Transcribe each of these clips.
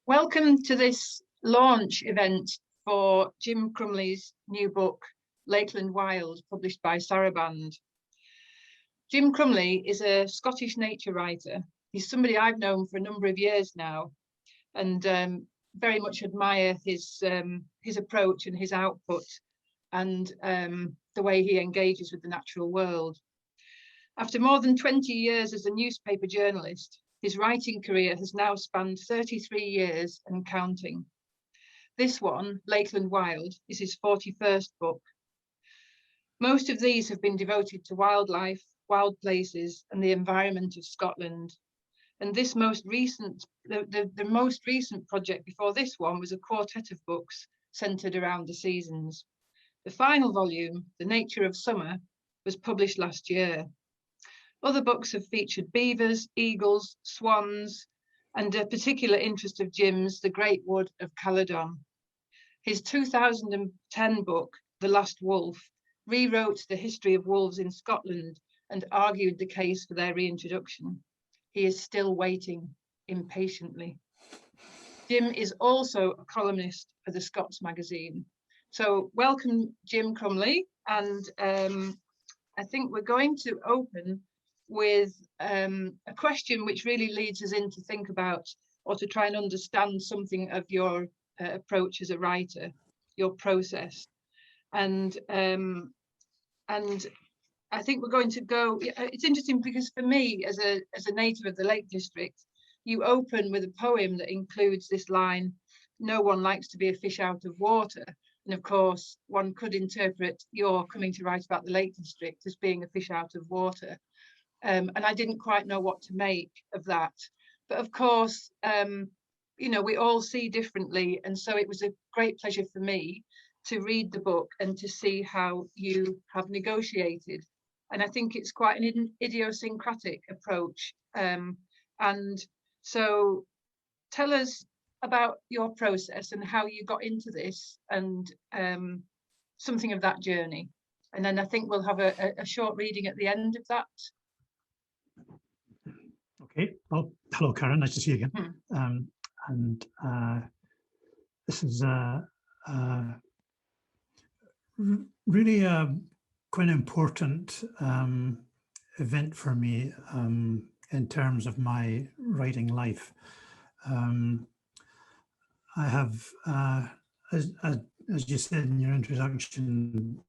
Welcome to this launch event for Jim Crumley's new book, Lakeland Wild, published by Saraband. Jim Crumley is a Scottish nature writer. He's somebody I've known for a number of years now, and very much admire his approach and his output, and the way he engages with the natural world. After more than 20 years as a newspaper journalist, his writing career has now spanned 33 years and counting. This one, Lakeland Wild, is his 41st book. Most of these have been devoted to wildlife, wild places, and the environment of Scotland. And this most recent project before this one was a quartet of books centered around the seasons. The final volume, The Nature of Summer, was published last year. Other books have featured beavers, eagles, swans, and a particular interest of Jim's, The Great Wood of Caledon. His 2010 book, The Last Wolf, rewrote the history of wolves in Scotland and argued the case for their reintroduction. He is still waiting impatiently. Jim is also a columnist for the Scots magazine. So welcome, Jim Crumley. And I think we're going to open with a question which really leads us in to think about, or to try and understand something of your approach as a writer, your process. And I think we're going to go, it's interesting because for me, as a native of the Lake District, you open with a poem that includes this line, "No one likes to be a fish out of water." And of course, one could interpret your coming to write about the Lake District as being a fish out of water. And I didn't quite know what to make of that. But of course, you know, we all see differently. And so it was a great pleasure for me to read the book and to see how you have negotiated. And I think it's quite an idiosyncratic approach. And so tell us about your process and how you got into this, and something of that journey. And then I think we'll have a short reading at the end of that. Okay, well, hello, Karen, nice to see you again. This is really quite an important event for me in terms of my writing life. I have, as you said in your introduction,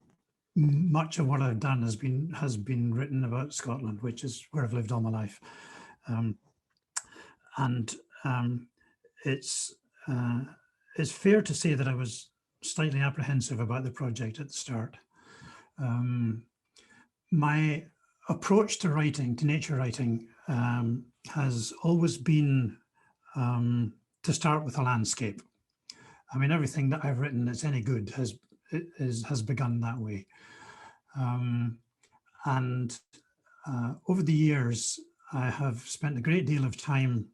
much of what I've done has been written about Scotland, which is where I've lived all my life. It's fair to say that I was slightly apprehensive about the project at the start. My approach to writing, to nature writing, has always been to start with a landscape. I mean, everything that I've written that's any good has begun that way. Over the years, I have spent a great deal of time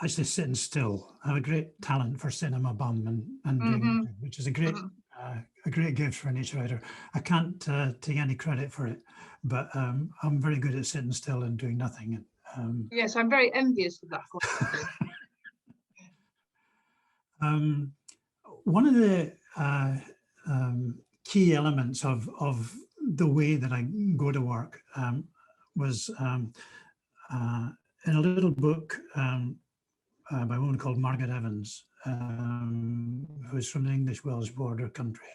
actually sitting still. I have a great talent for sitting on my bum and doing nothing, which is a great gift for a nature writer. I can't take any credit for it, but I'm very good at sitting still and doing nothing. Yes, I'm very envious of that. One of the key elements of the way that I go to work was in a little book by a woman called Margaret Evans, who's from the English-Welsh border country.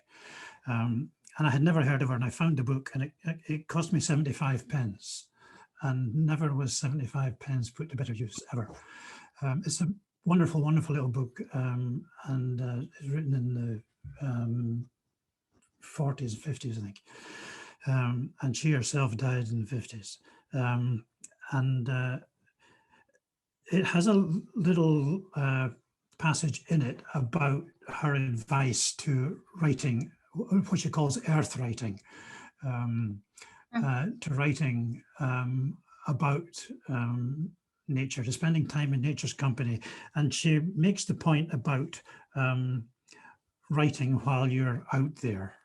And I had never heard of her, and I found the book, and it cost me 75 pence, and never was 75 pence put to better use ever. It's a wonderful, wonderful little book, and it's written in the 40s, 50s, I think. And she herself died in the 50s. It has a little passage in it about her advice to writing, what she calls earth writing, to writing about nature, to spending time in nature's company. And she makes the point about writing while you're out there.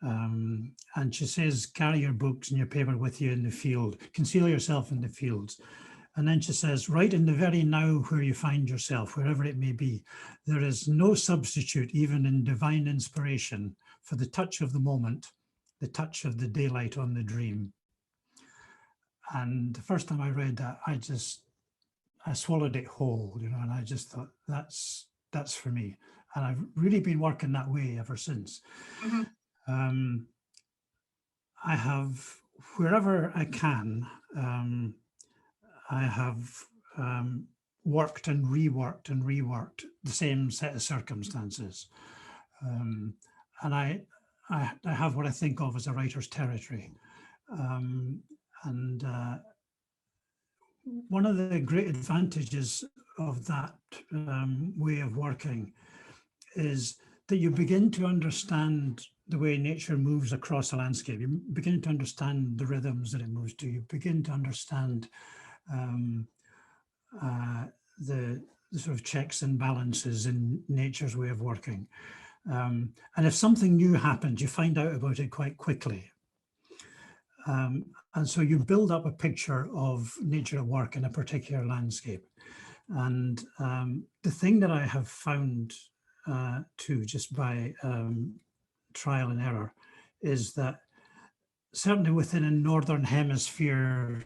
And she says, carry your books and your paper with you in the field, conceal yourself in the fields. And then she says, right in the very now where you find yourself, wherever it may be, there is no substitute, even in divine inspiration, for the touch of the moment, the touch of the daylight on the dream. And the first time I read that, I swallowed it whole, you know, and I just thought, that's for me. And I've really been working that way ever since. Mm-hmm. I have, wherever I can, I have worked and reworked the same set of circumstances. And I have what I think of as a writer's territory. And one of the great advantages of that way of working is that you begin to understand the way nature moves across a landscape. You begin to understand the rhythms that it moves to. You begin to understand the sort of checks and balances in nature's way of working. And if something new happens, you find out about it quite quickly. And so you build up a picture of nature at work in a particular landscape. And the thing that I have found too, just by trial and error, is that certainly within a Northern Hemisphere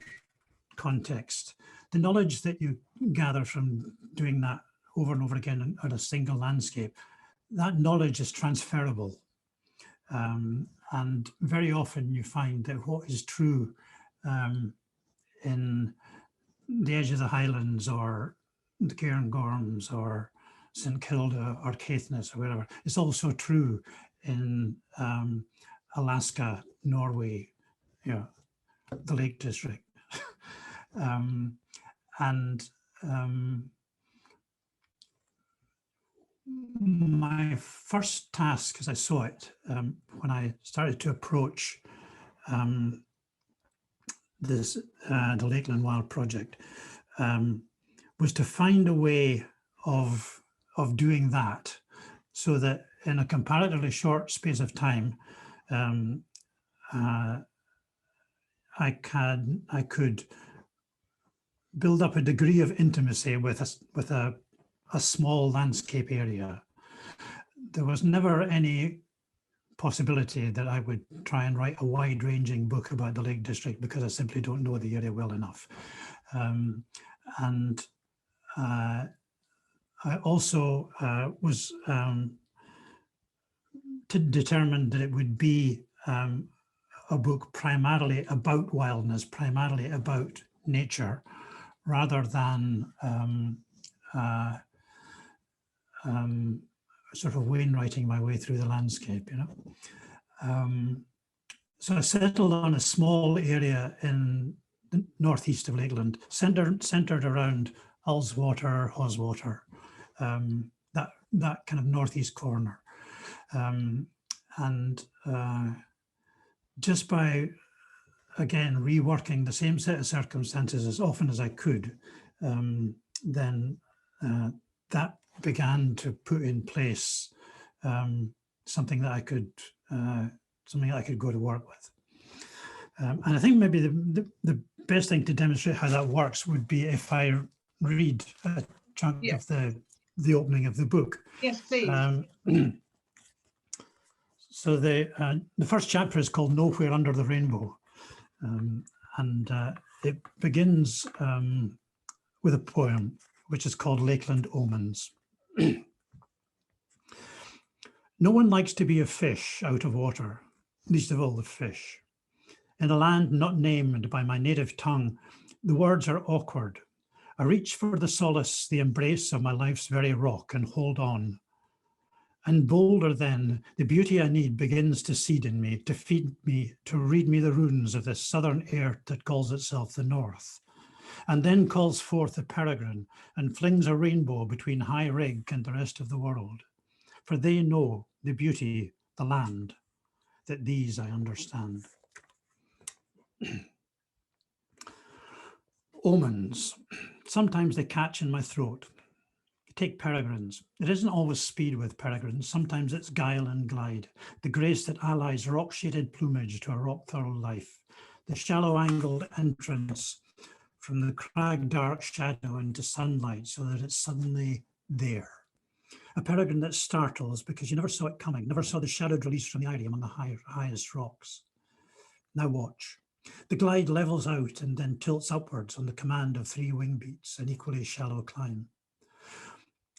context, the knowledge that you gather from doing that over and over again on a single landscape, that knowledge is transferable. And very often you find that what is true in the edge of the Highlands or the Cairngorms or St Kilda or Caithness or wherever, is also true in Alaska, Norway, you know, the Lake District. My first task, as I saw it, when I started to approach the Lakeland Wild project, was to find a way of doing that, so that in a comparatively short space of time, I could build up a degree of intimacy with a small landscape area. There was never any possibility that I would try and write a wide-ranging book about the Lake District, because I simply don't know the area well enough. I also was determined that it would be a book primarily about wildness, primarily about nature, rather than sort of wainwriting my way through the landscape, you know. So I settled on a small area in the northeast of Lakeland, centered around Ullswater, Haweswater, that kind of northeast corner. Just by, again, reworking the same set of circumstances as often as I could, then that began to put in place something that I could go to work with. And I think maybe the best thing to demonstrate how that works would be if I read a chunk of the opening of the book. Yes, please. So the first chapter is called Nowhere Under the Rainbow, and it begins with a poem which is called Lakeland Omens. No one likes to be a fish out of water, least of all the fish. In a land not named by my native tongue, the words are awkward. I reach for the solace, the embrace of my life's very rock, and hold on. And bolder then, the beauty I need begins to seed in me, to feed me, to read me the runes of this southern air that calls itself the north. And then calls forth a peregrine and flings a rainbow between high rig and the rest of the world. For they know the beauty, the land, that these I understand. Omens. Sometimes they catch in my throat. Take peregrines. It isn't always speed with peregrines. Sometimes it's guile and glide, the grace that allies rock-shaded plumage to a rock-thorough life, the shallow-angled entrance from the crag dark shadow into sunlight so that it's suddenly there. A peregrine that startles because you never saw it coming, never saw the shadowed release from the eyrie among the highest rocks. Now watch. The glide levels out and then tilts upwards on the command of 3 wing beats, an equally shallow climb.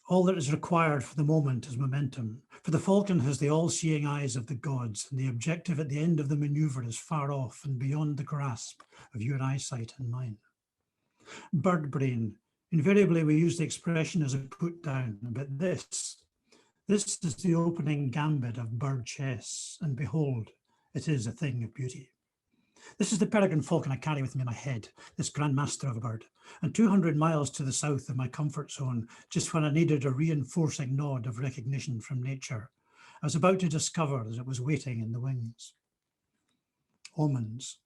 All that is required for the moment is momentum, for the falcon has the all-seeing eyes of the gods, and the objective at the end of the maneuver is far off and beyond the grasp of your eyesight and mine. Bird brain. Invariably, we use the expression as a put down, but this is the opening gambit of bird chess, and behold, it is a thing of beauty. This is the peregrine falcon I carry with me in my head, this grand master of a bird, and 200 miles to the south of my comfort zone, just when I needed a reinforcing nod of recognition from nature, I was about to discover that it was waiting in the wings. Omens.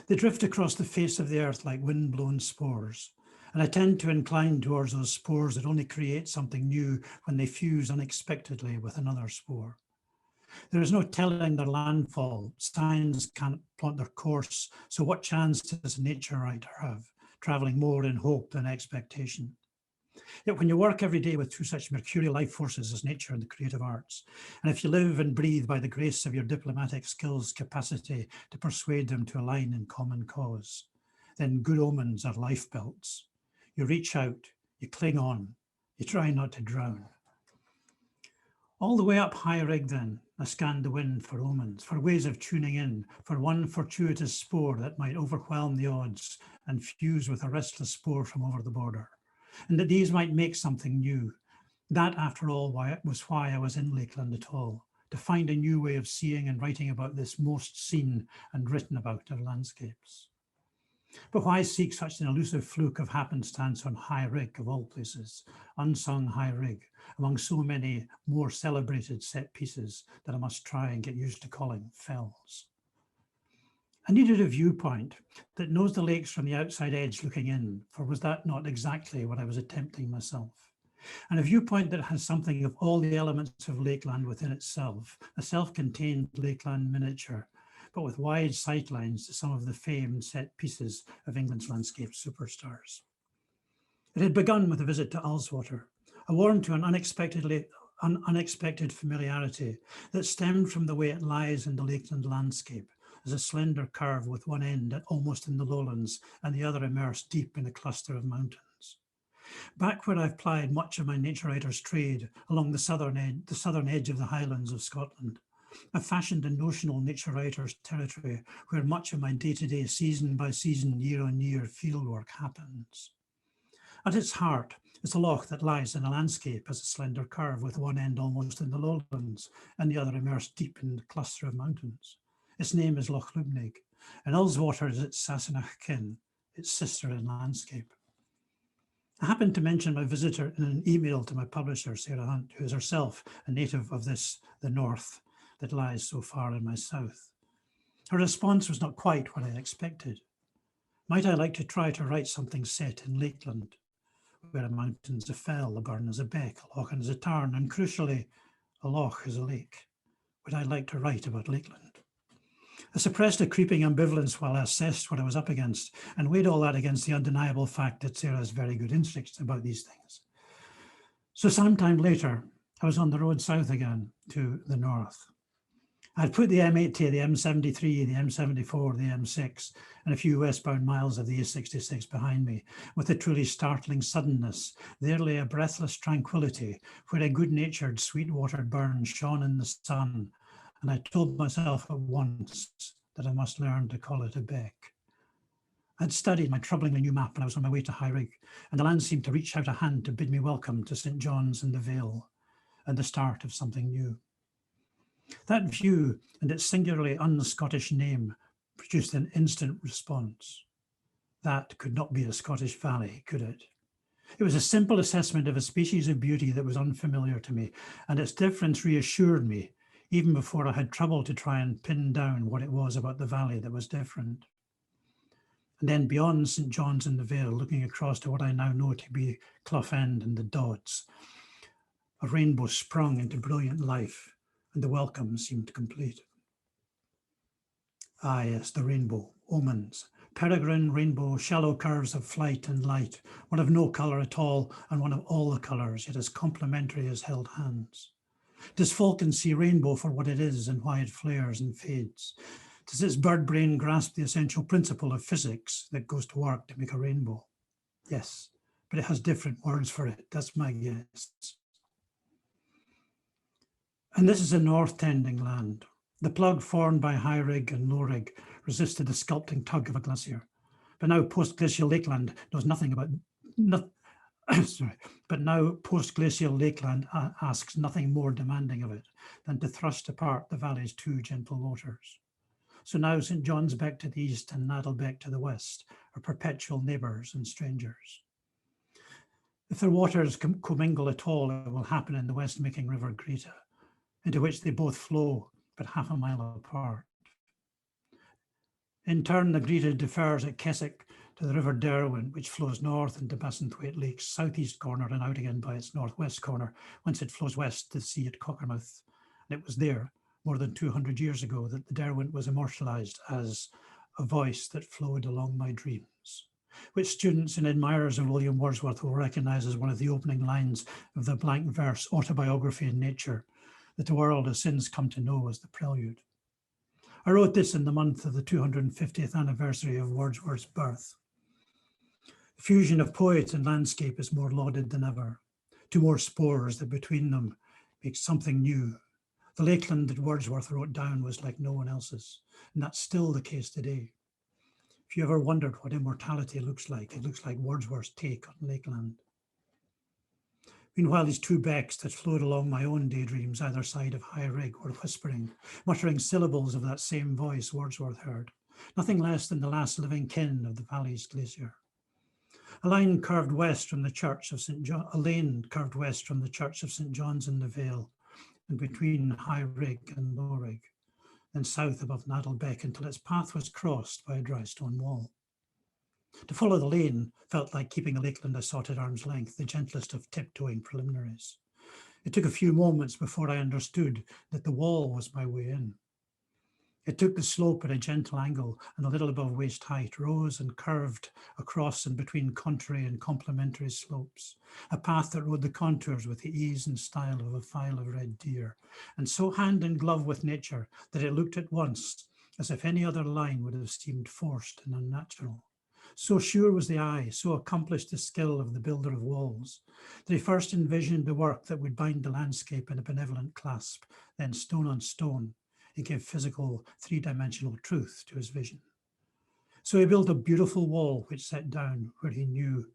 They drift across the face of the earth like wind-blown spores, and I tend to incline towards those spores that only create something new when they fuse unexpectedly with another spore. There is no telling their landfall. Signs can't plot their course, so what chance does a nature writer have, travelling more in hope than expectation? Yet when you work every day with 2 such mercurial life forces as nature and the creative arts, and if you live and breathe by the grace of your diplomatic skills capacity to persuade them to align in common cause, then good omens are life belts. You reach out, you cling on, you try not to drown. All the way up high rig then, I scanned the wind for omens, for ways of tuning in, for one fortuitous spore that might overwhelm the odds and fuse with a restless spore from over the border, and that these might make something new. That, after all, was why I was in Lakeland at all, to find a new way of seeing and writing about this most seen and written about of landscapes. But why seek such an elusive fluke of happenstance on high rig of all places, unsung high rig, among so many more celebrated set pieces that I must try and get used to calling fells? I needed a viewpoint that knows the lakes from the outside edge looking in, for was that not exactly what I was attempting myself? And a viewpoint that has something of all the elements of Lakeland within itself, a self-contained Lakeland miniature, but with wide sightlines to some of the famed set pieces of England's landscape superstars. It had begun with a visit to Ullswater, a warm to an unexpected familiarity that stemmed from the way it lies in the Lakeland landscape, as a slender curve with one end almost in the lowlands and the other immersed deep in a cluster of mountains. Back where I've plied much of my nature writer's trade along the southern edge of the Highlands of Scotland, I fashioned a notional nature writer's territory where much of my day-to-day, season-by-season, year-on-year fieldwork happens. At its heart is a loch that lies in a landscape as a slender curve with one end almost in the lowlands and the other immersed deep in the cluster of mountains. Its name is Loch Lubnaig, and Ullswater is its Sassenach kin, its sister in landscape. I happened to mention my visitor in an email to my publisher, Sarah Hunt, who is herself a native of the north that lies so far in my south. Her response was not quite what I expected. Might I like to try to write something set in Lakeland, where a mountain's a fell, a burn is a beck, a loch is a tarn, and crucially, a loch is a lake. Would I like to write about Lakeland? I suppressed a creeping ambivalence while I assessed what I was up against and weighed all that against the undeniable fact that Sarah has very good instincts about these things. So sometime later, I was on the road south again to the north. I'd put the M80, the M73, the M74, the M6, and a few westbound miles of the A66 behind me. With a truly startling suddenness, there lay a breathless tranquility where a good-natured, sweet-watered burn shone in the sun, and I told myself at once that I must learn to call it a beck. I'd studied my troublingly new map when I was on my way to High Rig, and the land seemed to reach out a hand to bid me welcome to St. John's and the Vale, and the start of something new. That view and its singularly un-Scottish name produced an instant response. That could not be a Scottish valley, could it? It was a simple assessment of a species of beauty that was unfamiliar to me, and its difference reassured me, even before I had trouble to try and pin down what it was about the valley that was different. And then beyond St. John's and the Vale, looking across to what I now know to be Clough End and the Dodds, a rainbow sprung into brilliant life, and the welcome seemed complete. Ah yes, the rainbow, omens, Peregrine rainbow, shallow curves of flight and light, one of no colour at all and one of all the colours, yet as complementary as held hands. Does Falcon see rainbow for what it is and why it flares and fades? Does its bird brain grasp the essential principle of physics that goes to work to make a rainbow? Yes, but it has different words for it, that's my guess. And this is a north tending land. The plug formed by high rig and low rig resisted the sculpting tug of a glacier. But now post-glacial Lakeland knows nothing about, but now post-glacial Lakeland asks nothing more demanding of it than to thrust apart the valley's two gentle waters. So now St. John's Beck to the east and Naddlebeck to the west are perpetual neighbours and strangers. If their waters commingle at all, it will happen in the west-making River Greta, into which they both flow but half a mile apart. In turn, the Greta defers at Keswick to the River Derwent, which flows north into Bassenthwaite Lake's southeast corner and out again by its northwest corner, whence it flows west to the sea at Cockermouth. And it was there, more than 200 years ago, that the Derwent was immortalised as a voice that flowed along my dreams, which students and admirers of William Wordsworth will recognise as one of the opening lines of the blank verse autobiography in nature that the world has since come to know as the Prelude. I wrote this in the month of the 250th anniversary of Wordsworth's birth. The fusion of poet and landscape is more lauded than ever. Two more spores that between them make something new. The Lakeland that Wordsworth wrote down was like no one else's, and that's still the case today. If you ever wondered what immortality looks like, it looks like Wordsworth's take on Lakeland. Meanwhile, these two becks that flowed along my own daydreams either side of High Rig were whispering, muttering syllables of that same voice Wordsworth heard, nothing less than the last living kin of the valley's glacier. A lane curved west from the church of St. John, a lane curved west from the church of St. John's in the Vale, and between High Rig and Low Rig, then south above Naddlebeck until its path was crossed by a dry stone wall. To follow the lane felt like keeping the Lakeland I sought at arm's length, the gentlest of tiptoeing preliminaries. It took a few moments before I understood that the wall was my way in. It took the slope at a gentle angle and a little above waist height, rose and curved across and between contrary and complementary slopes, a path that rode the contours with the ease and style of a file of red deer, and so hand in glove with nature that it looked at once as if any other line would have seemed forced and unnatural. So sure was the eye, so accomplished the skill of the builder of walls, that he first envisioned the work that would bind the landscape in a benevolent clasp, then stone on stone, he gave physical three-dimensional truth to his vision. So he built a beautiful wall which set down where he knew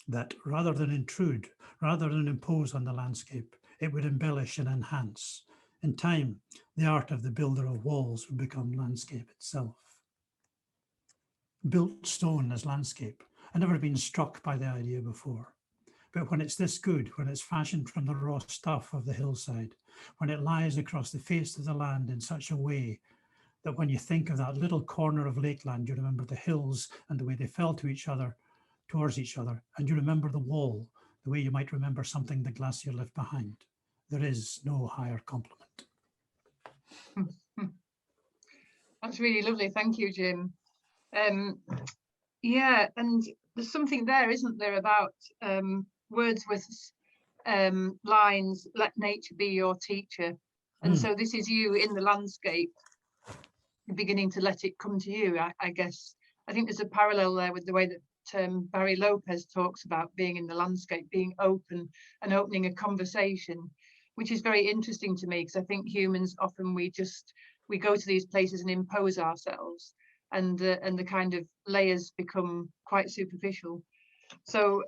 that rather than intrude, rather than impose on the landscape, it would embellish and enhance. In time, the art of the builder of walls would become landscape itself. Built stone as landscape. I'd never been struck by the idea before. But when it's this good, when it's fashioned from the raw stuff of the hillside, when it lies across the face of the land in such a way that when you think of that little corner of Lakeland, you remember the hills and the way they fell to each other, towards each other, and you remember the wall, the way you might remember something the glacier left behind. There is no higher compliment. That's really lovely. Thank you, Jim. Yeah, and there's something there, isn't there, about Wordsworth's lines, let nature be your teacher. And so this is you in the landscape, beginning to let it come to you, I guess. I think there's a parallel there with the way that Barry Lopez talks about being in the landscape, being open and opening a conversation, which is very interesting to me, because I think humans often we go to these places and impose ourselves, and the kind of layers become quite superficial. So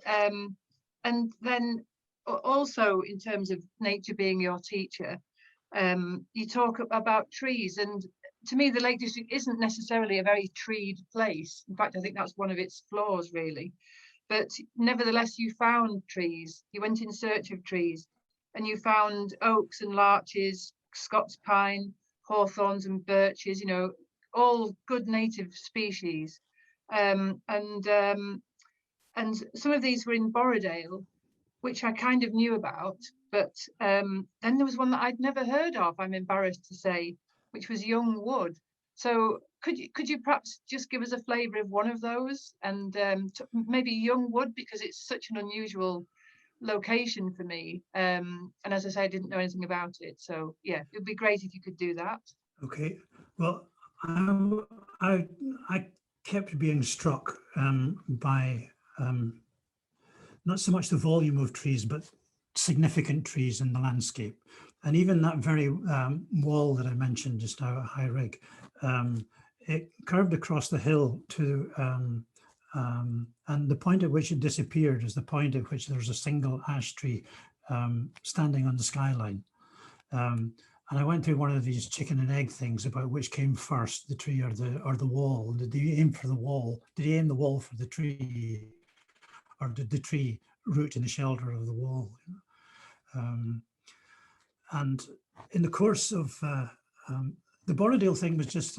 and then also in terms of nature being your teacher, you talk about trees, and to me the Lake District isn't necessarily a very treed place. In fact, I think that's one of its flaws, really. But nevertheless, you found trees, you went in search of trees, and you found oaks and larches, Scots pine, hawthorns and birches, you know, all good native species. And some of these were in Borrowdale, which I kind of knew about, but then there was one that I'd never heard of, I'm embarrassed to say, which was Young Wood. So could you perhaps just give us a flavour of one of those, and maybe young wood, because it's such an unusual location for me, and as I say, I didn't know anything about it, so yeah, it'd be great if you could do that. Okay, well, I kept being struck by not so much the volume of trees, but significant trees in the landscape. And even that very wall that I mentioned just now at High Rig, it curved across the hill to, and the point at which it disappeared is the point at which there's a single ash tree standing on the skyline. And I went through one of these chicken and egg things about which came first, the tree or the wall. Did he aim for the wall? Did he aim the wall for the tree? Or did the tree root in the shelter of the wall? And in the course of the Borrowdale thing was just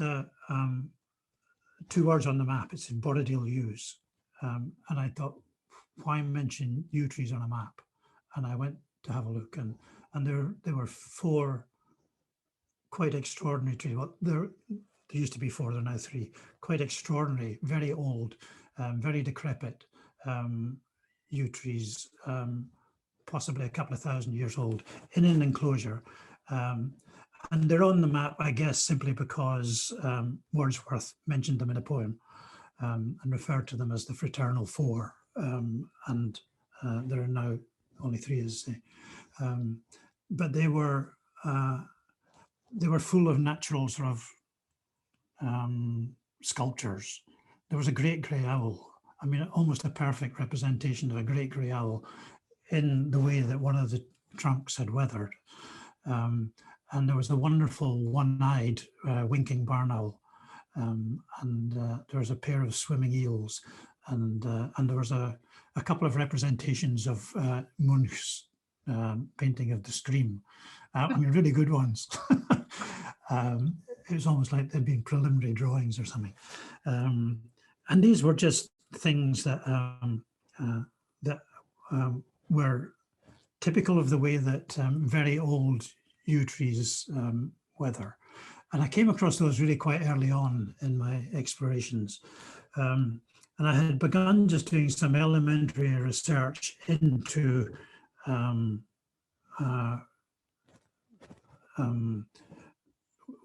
2 words on the map. It said Borrowdale Yews. And I thought, why mention yew trees on a map? And I went to have a look, and there were 4 quite extraordinary trees. Well, there used to be 4, there are now 3. Quite extraordinary, very old, very decrepit yew trees, possibly a couple of thousand years old, in an enclosure. And they're on the map, I guess, simply because Wordsworth mentioned them in a poem and referred to them as the Fraternal Four. And there are now only 3, as I say. But they were full of natural sort of sculptures. There was a great grey owl. I mean, almost a perfect representation of a great grey owl in the way that one of the trunks had weathered. And there was a wonderful one-eyed winking barn owl. And there was a pair of swimming eels. And there was a couple of representations of Munch's painting of the stream. I mean, really good ones. It was almost like there'd been preliminary drawings or something. And these were just things that were typical of the way that very old yew trees weather. And I came across those really quite early on in my explorations. And I had begun just doing some elementary research into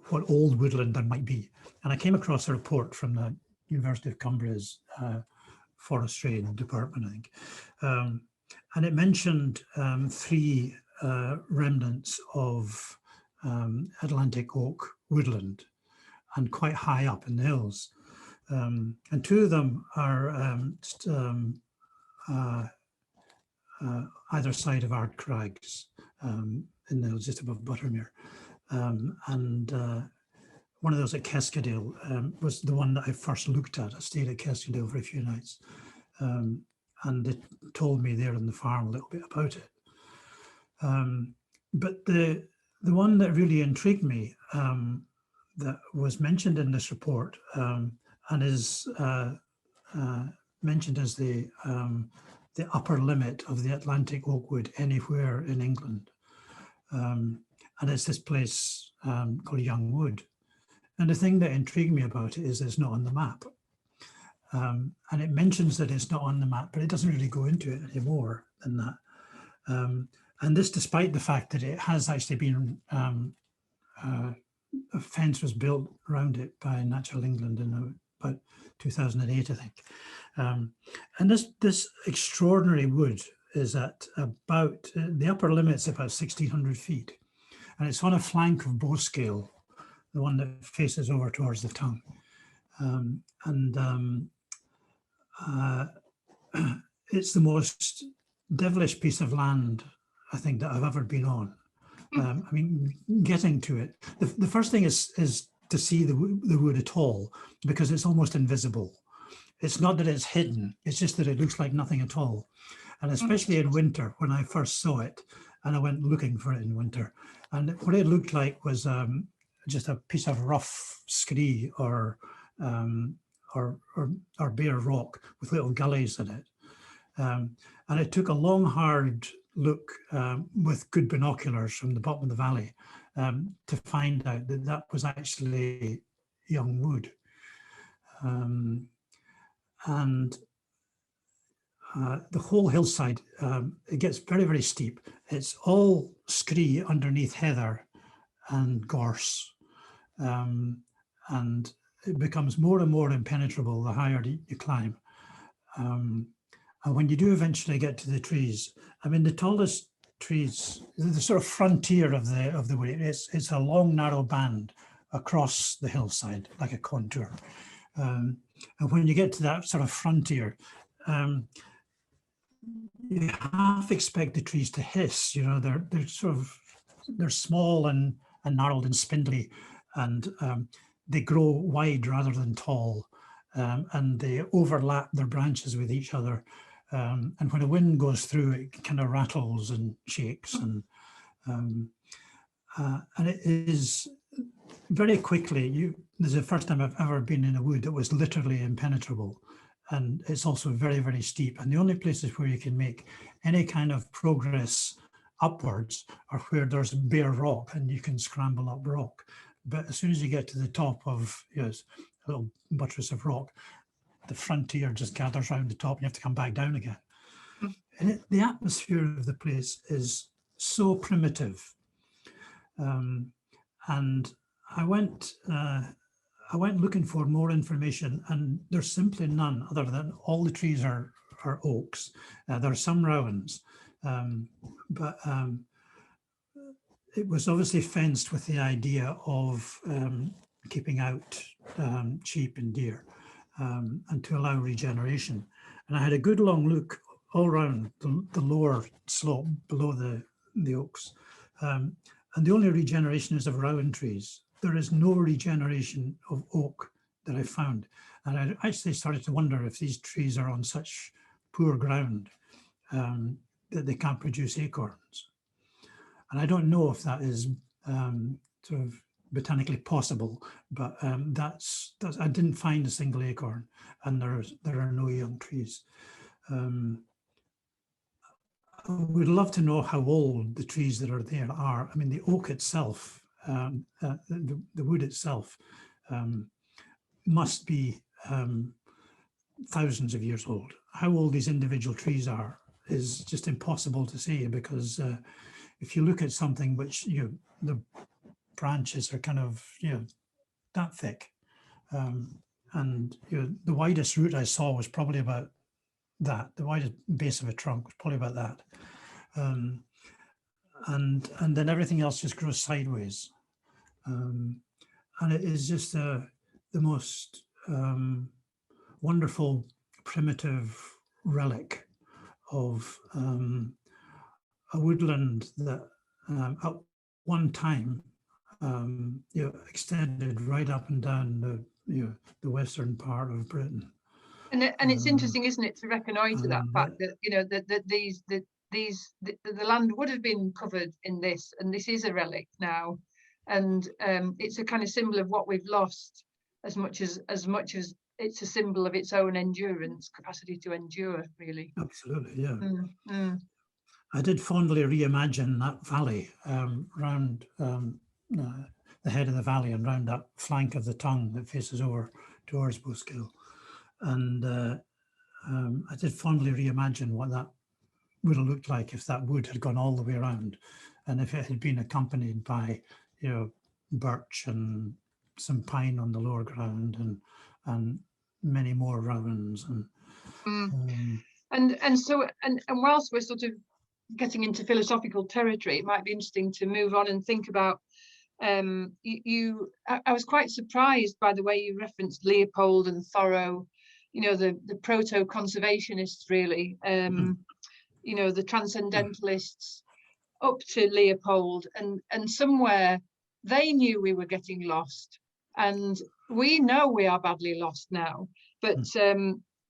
what old woodland there might be. And I came across a report from the University of Cumbria's forestry department, I think. And it mentioned 3 remnants of Atlantic oak woodland, and quite high up in the hills. And 2 of them are either side of Ard Crags, in the hills just above Buttermere. And one of those at Keskadale was the one that I first looked at. I stayed at Keskadale for a few nights. And they told me there on the farm a little bit about it. But the one that really intrigued me, that was mentioned in this report, and is mentioned as the upper limit of the Atlantic oak wood anywhere in England. And it's this place called Young Wood. And the thing that intrigued me about it is it's not on the map. And it mentions that it's not on the map, but it doesn't really go into it any more than that. And this despite the fact that it has actually been, a fence was built around it by Natural England in about 2008, I think. And this extraordinary wood is at about, the upper limit's about 1,600 feet. And it's on a flank of Bowscale, the one that faces over towards the tongue. It's the most devilish piece of land, I think, that I've ever been on. I mean, getting to it, the first thing is to see the wood at all, because it's almost invisible. It's not that it's hidden, it's just that it looks like nothing at all. And especially in winter, when I first saw it, and I went looking for it in winter, and what it looked like was just a piece of rough scree or bare rock with little gullies in it. And it took a long, hard look with good binoculars from the bottom of the valley to find out that that was actually young wood. and the whole hillside, it gets very, very steep. It's all scree underneath heather and gorse, and it becomes more and more impenetrable the higher you climb. And when you do eventually get to the trees, I mean, the tallest trees, the sort of frontier of the wood, it's a long, narrow band across the hillside, like a contour. And when you get to that sort of frontier, you half expect the trees to hiss. You know, they're small and gnarled and spindly, and they grow wide rather than tall, and they overlap their branches with each other. And when a wind goes through, it kind of rattles and shakes, and it is very quickly. This is the first time I've ever been in a wood that was literally impenetrable, and it's also very, very steep. And the only places where you can make any kind of progress upwards are where there's bare rock and you can scramble up rock. But as soon as you get to the top of a little buttress of rock, the frontier just gathers around the top and you have to come back down again. And the atmosphere of the place is so primitive. And I went looking for more information, and there's simply none, other than all the trees are oaks. There are some rowans, but it was obviously fenced with the idea of keeping out sheep and deer, and to allow regeneration. And I had a good long look all around the lower slope below the oaks. And the only regeneration is of rowan trees. There is no regeneration of oak that I found. And I actually started to wonder if these trees are on such poor ground that they can't produce acorns. And I don't know if that is sort of botanically possible, but that's I didn't find a single acorn, and there are no young trees. I would love to know how old the trees that are there are. I mean, the oak itself, the wood itself, must be thousands of years old. How old these individual trees are is just impossible to say, because if you look at something which, the branches are kind of, that thick, and the widest root I saw was probably about that. The widest base of a trunk was probably about that, and then everything else just grows sideways, and it is just the most wonderful primitive relic of a woodland that at one time extended right up and down the western part of Britain. And it's interesting, isn't it, to reconnoitre that fact that the land would have been covered in this, and this is a relic now, and it's a kind of symbol of what we've lost, as much as it's a symbol of its own endurance, capacity to endure, really. Absolutely, yeah. I did fondly reimagine that valley round the head of the valley and round that flank of the tongue that faces over towards Booskill. And I did fondly reimagine what that would have looked like if that wood had gone all the way around, and if it had been accompanied by, birch and some pine on the lower ground, and many more rowans. And so whilst we're sort of getting into philosophical territory, it might be interesting to move on and think about I was quite surprised by the way you referenced Leopold and Thoreau, the proto-conservationists, really, the transcendentalists up to Leopold, and somewhere they knew we were getting lost, and we know we are badly lost now, but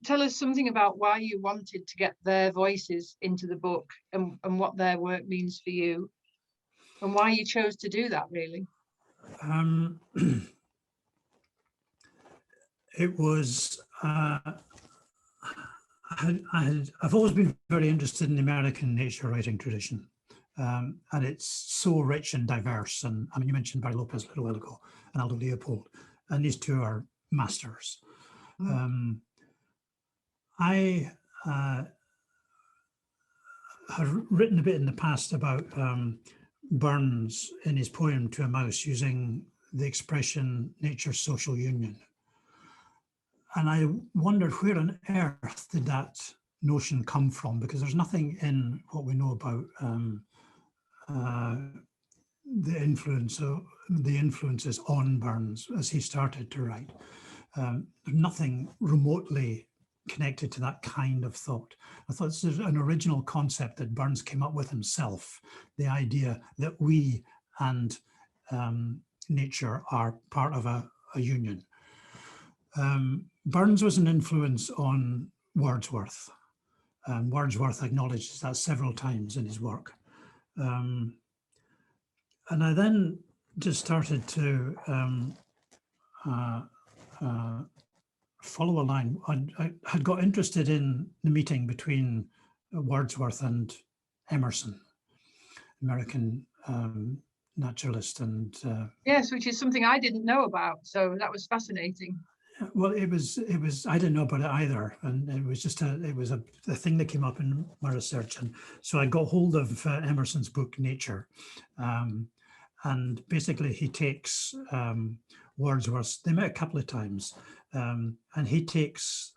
tell us something about why you wanted to get their voices into the book, and what their work means for you, and why you chose to do that, really. It was, I've always been very interested in the American nature writing tradition, and it's so rich and diverse. And I mean, you mentioned Barry Lopez a little while ago, and Aldo Leopold, and these two are masters. I have written a bit in the past about Burns in his poem To a Mouse using the expression nature's social union. And I wondered where on earth did that notion come from, because there's nothing in what we know about the influences on Burns as he started to write. Nothing remotely connected to that kind of thought. I thought this is an original concept that Burns came up with himself, the idea that we and nature are part of a union. Burns was an influence on Wordsworth, and Wordsworth acknowledges that several times in his work. And I then just started to follow a line. I had got interested in the meeting between Wordsworth and Emerson, American naturalist, and yes, which is something I didn't know about. So that was fascinating. Well, it was. I didn't know about it either, and it was just a thing that came up in my research, and so I got hold of Emerson's book Nature, and basically he takes Wordsworth's. They met a couple of times, and he takes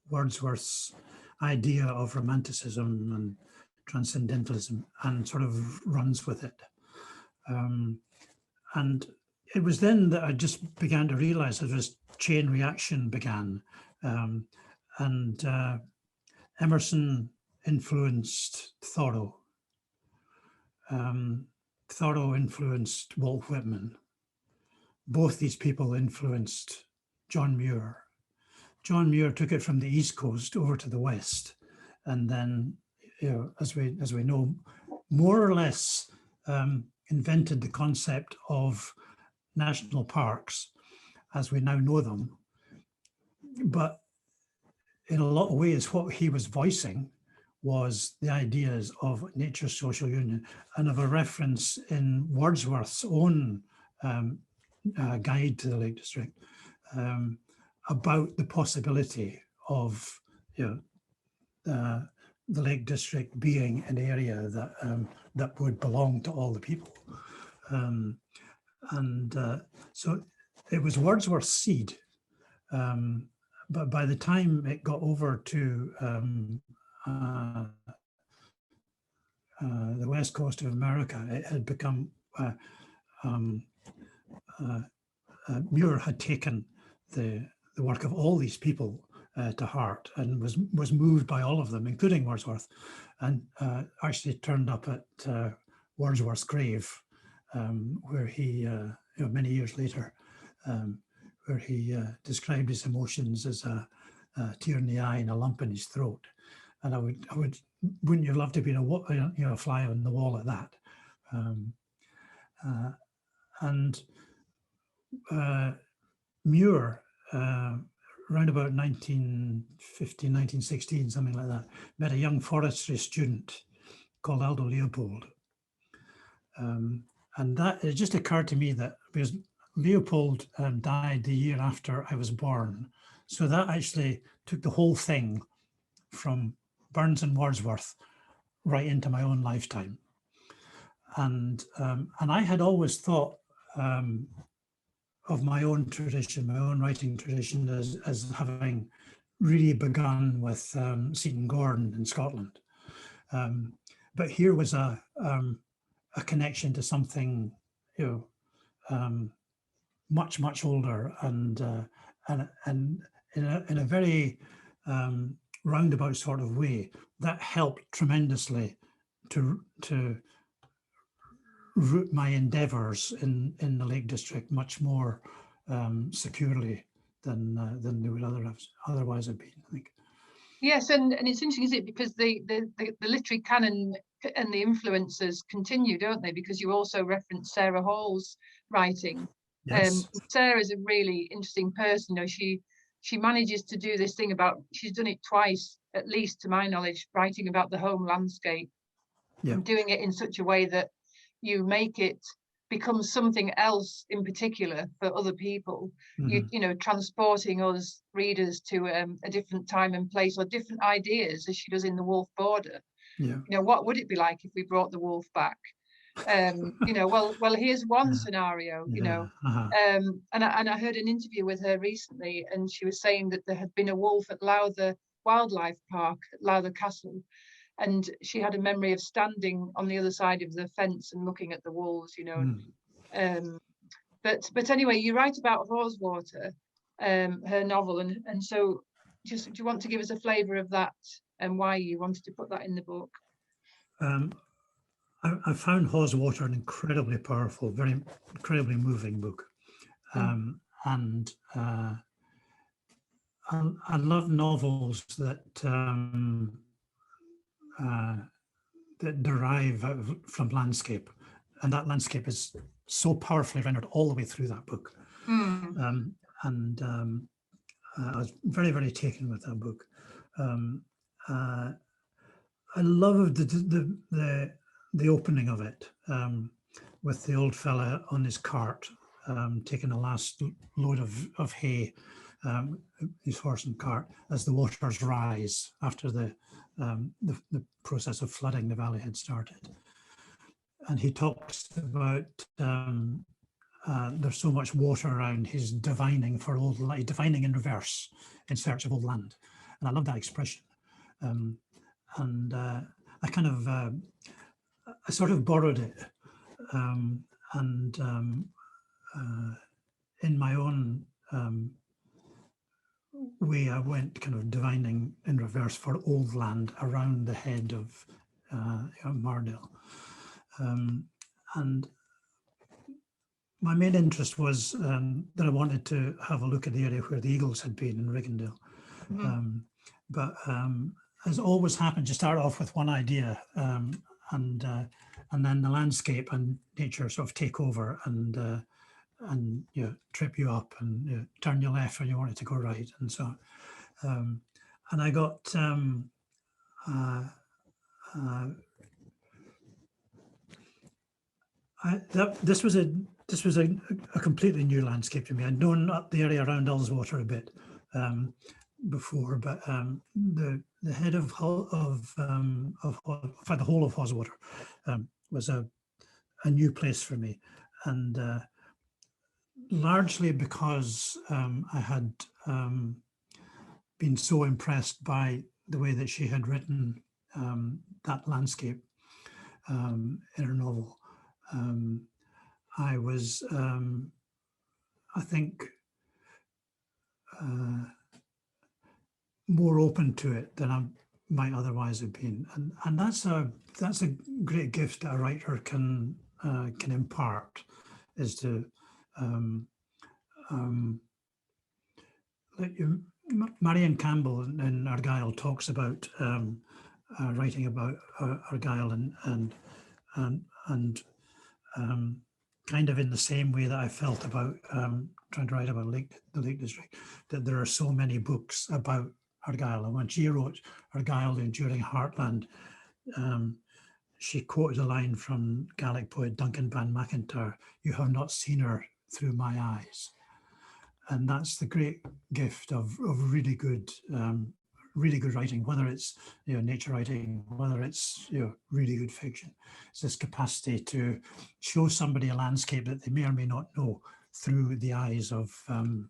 Wordsworth's idea of romanticism and transcendentalism and sort of runs with it, and it was then that I just began to realize that this chain reaction began, and Emerson influenced Thoreau. Thoreau influenced Walt Whitman. Both these people influenced John Muir. John Muir took it from the East Coast over to the West, and then, you know, as we know, more or less invented the concept of national parks as we now know them. But in a lot of ways, what he was voicing was the ideas of nature's social union, and of a reference in Wordsworth's own guide to the Lake District about the possibility of, you know, the Lake District being an area that that would belong to all the people. So it was Wordsworth's seed, but by the time it got over to the west coast of America, it had become, Muir had taken the work of all these people to heart, and was moved by all of them, including Wordsworth, and actually turned up at Wordsworth's grave, where he, many years later, where he described his emotions as a tear in the eye and a lump in his throat. And wouldn't you love to be a fly on the wall at that? Muir, around about 1915, 1916, something like that, met a young forestry student called Aldo Leopold. And that, it just occurred to me that because Leopold died the year after I was born, so that actually took the whole thing from Burns and Wordsworth right into my own lifetime. And I had always thought of my own tradition, my own writing tradition, as having really begun with Seton Gordon in Scotland. But here was a connection to something, much, much older, and in a very roundabout sort of way that helped tremendously to root my endeavours in the Lake District much more securely than they would otherwise have been, I think. Yes, and it's interesting, isn't it? Because the literary canon and the influences continue, don't they? Because you also reference Sarah Hall's writing. Yes. Sarah's a really interesting person. She manages to do this thing about, she's done it twice, at least to my knowledge, writing about the home landscape, and doing it in such a way that you make it becomes something else in particular for other people. You know, transporting us readers to a different time and place, or different ideas, as she does in The Wolf Border. Yeah. You know, what would it be like if we brought the wolf back? You know, well, here's one scenario, you know. And I heard an interview with her recently, and she was saying that there had been a wolf at Lowther Wildlife Park at Lowther Castle, and she had a memory of standing on the other side of the fence and looking at the wolves, you know. But anyway, you write about Haweswater, her novel, and so just, do you want to give us a flavour of that and why you wanted to put that in the book? I found Haweswater an incredibly powerful, very incredibly moving book. And I love novels that that derive from landscape, and that landscape is so powerfully rendered all the way through that book. I was very, very taken with that book. I loved the opening of it, with the old fella on his cart, taking the last load of hay, his horse and cart, as the waters rise after the process of flooding the valley had started. And he talks about there's so much water around, he's divining for old land, divining in reverse in search of old land. And I love that expression. I kind of, I sort of borrowed it, in my own way, I went kind of divining in reverse for old land around the head of Mardale. And my main interest was that I wanted to have a look at the area where the eagles had been in Riggindale. But as always happens, you start off with one idea, and then the landscape and nature sort of take over and you know, trip you up and, you know, turn you left when you wanted to go right, and so on. And I got this was a completely new landscape to me. I'd known up the area around Ullswater a bit before, but the head of the whole of Haweswater was a new place for me, and largely because I had been so impressed by the way that she had written that landscape in her novel. I was, I think, more open to it than I might otherwise have been, and that's a great gift that a writer can impart, is to Marion Campbell in Argyll talks about writing about Argyll and kind of in the same way that I felt about trying to write about the Lake District, that there are so many books about Argyll. And when she wrote Argyll during Heartland, she quoted a line from Gaelic poet Duncan Ban McIntyre: "You have not seen her through my eyes." And that's the great gift of really good writing, whether it's, you know, nature writing, whether it's, you know, really good fiction. It's this capacity to show somebody a landscape that they may or may not know through the eyes of the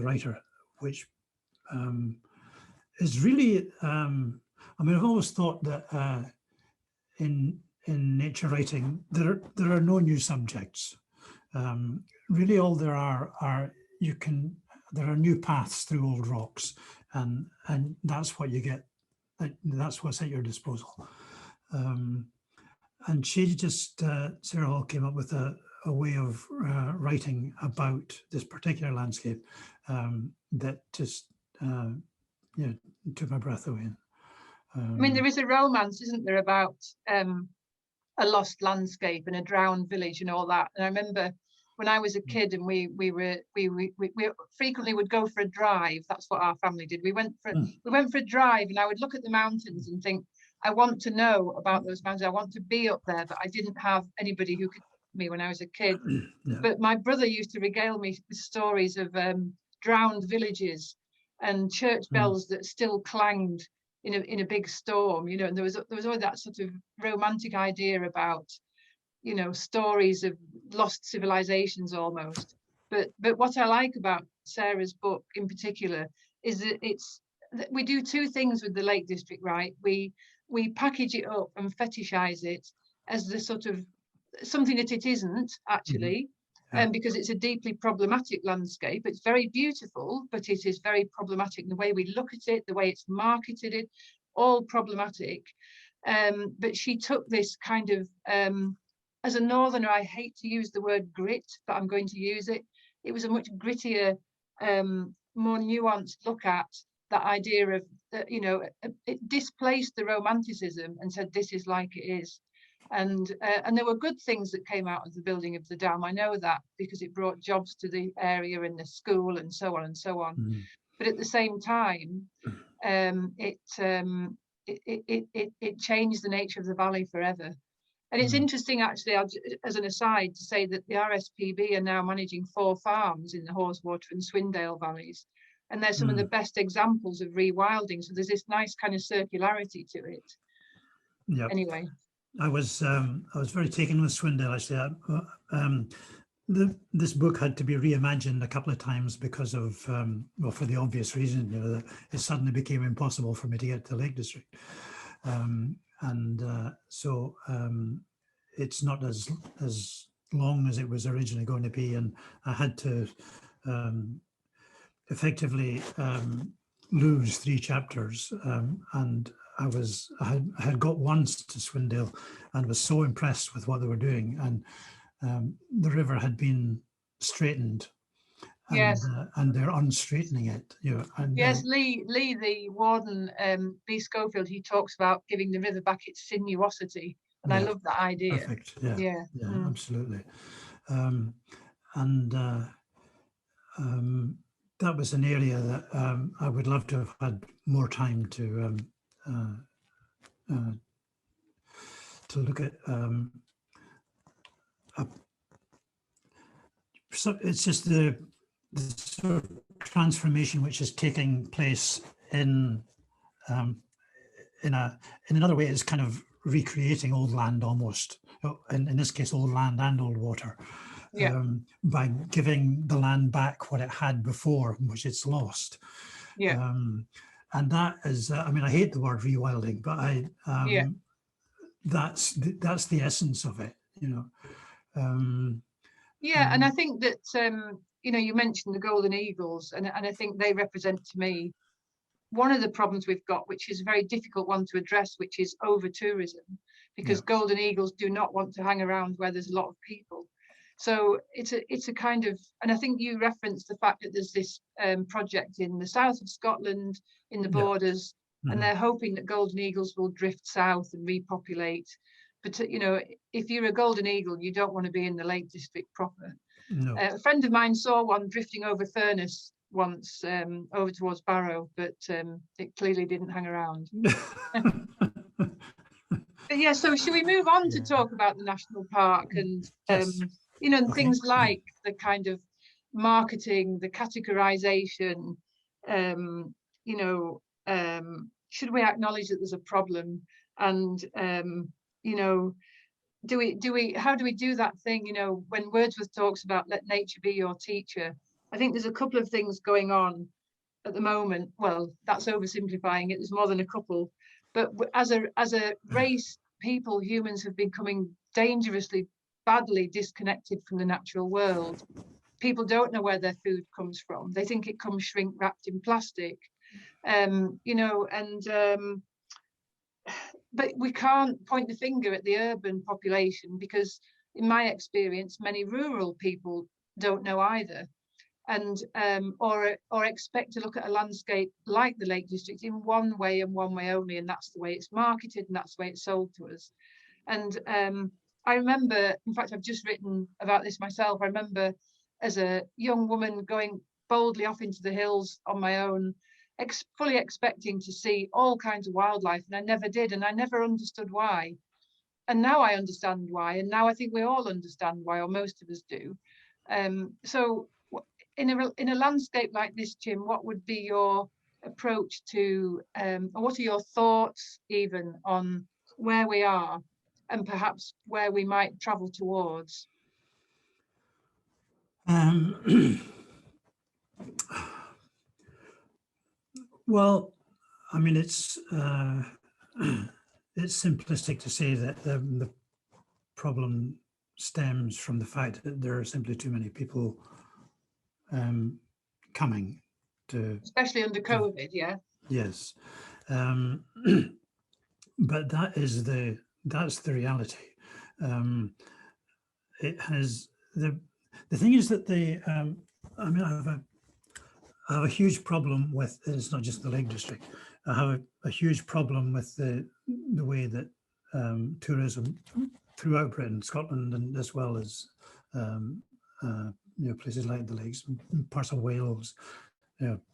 writer, which is really, I mean, I've always thought that in nature writing, there are no new subjects. Really, all there are there are new paths through old rocks, and that's what you get. That's what's at your disposal. And she just, Sarah Hall, came up with a way of writing about this particular landscape that just, you know, took my breath away. I mean, there is a romance, isn't there, about a lost landscape and a drowned village and all that. And I remember when I was a kid and we frequently would go for a drive. That's what our family did. We went for a drive, and I would look at the mountains and think, I want to know about those mountains. I want to be up there, but I didn't have anybody who could me when I was a kid. Yeah. But my brother used to regale me with stories of drowned villages and church bells that still clanged in a big storm, you know, and there was always that sort of romantic idea about, you know, stories of lost civilizations almost. But what I like about Sarah's book in particular is that we do two things with the Lake District, right? We package it up and fetishize it as the sort of something that it isn't actually, because it's a deeply problematic landscape. It's very beautiful, but it is very problematic. The way we look at it, the way it's marketed, it all problematic. But she took this kind of, as a northerner, I hate to use the word grit, but I'm going to use it. It was a much grittier, more nuanced look at that idea of, you know, it displaced the romanticism and said, this is like it is. And there were good things that came out of the building of the dam. I know that because it brought jobs to the area and the school and so on and so on. But at the same time, it changed the nature of the valley forever. And it's interesting, actually, as an aside, to say that the RSPB are now managing 4 farms in the Haweswater and Swindale valleys. And they're some of the best examples of rewilding. So there's this nice kind of circularity to it. Yeah. Anyway. I was very taken with Swindale, actually. This book had to be reimagined a couple of times because of, well, for the obvious reason, you know, that it suddenly became impossible for me to get to the Lake District. So it's not as long as it was originally going to be, and I had to effectively lose 3 chapters, and I had got once to Swindale and was so impressed with what they were doing, and the river had been straightened, and, yes, and they're unstraightening it. You know, and, yes, Lee, the warden, Lee Schofield, he talks about giving the river back its sinuosity, and I love that idea. Perfect. Yeah, yeah, absolutely. That was an area that I would love to have had more time to look at. So it's just the sort of transformation which is taking place in another way. It's kind of recreating old land almost. In this case, old land and old water. By giving the land back what it had before, which it's lost. And that is, I mean, I hate the word rewilding, but that's the essence of it, you know. And I think that you know, you mentioned the golden eagles, and I think they represent to me one of the problems we've got, which is a very difficult one to address, which is over tourism, because golden eagles do not want to hang around where there's a lot of people. So it's a kind of, and I think you referenced the fact that there's this project in the south of Scotland, in the borders, and they're hoping that golden eagles will drift south and repopulate. But you know, if you're a golden eagle, you don't want to be in the Lake District proper. No. A friend of mine saw one drifting over Furness once, over towards Barrow, but it clearly didn't hang around. But yeah, so should we move on to talk about the national park and you know, things like the kind of marketing, the categorization, you know, should we acknowledge that there's a problem, and you know, how do we do that thing, you know, when Wordsworth talks about let nature be your teacher? I think there's a couple of things going on at the moment. Well, that's oversimplifying it. There's more than a couple, but as a race, humans have been becoming dangerously badly disconnected from the natural world. People don't know where their food comes from. They think it comes shrink wrapped in plastic, you know, and but we can't point the finger at the urban population, because in my experience, many rural people don't know either, and or expect to look at a landscape like the Lake District in one way and one way only, and that's the way it's marketed and that's the way it's sold to us. And I remember, in fact, I've just written about this myself. I remember as a young woman going boldly off into the hills on my own, fully expecting to see all kinds of wildlife, and I never did, and I never understood why. And now I understand why, and now I think we all understand why, or most of us do. So in a landscape like this, Jim, what would be your approach to, or what are your thoughts even on where we are and perhaps where we might travel towards? Well, I mean, it's simplistic to say that the problem stems from the fact that there are simply too many people coming to, especially under COVID, yeah. Yes, but that's the reality. It has the thing is that I mean, I have a huge problem with, it's not just the Lake District, I have a huge problem with the way that tourism throughout Britain, Scotland, and as well as places like the Lakes, parts of Wales,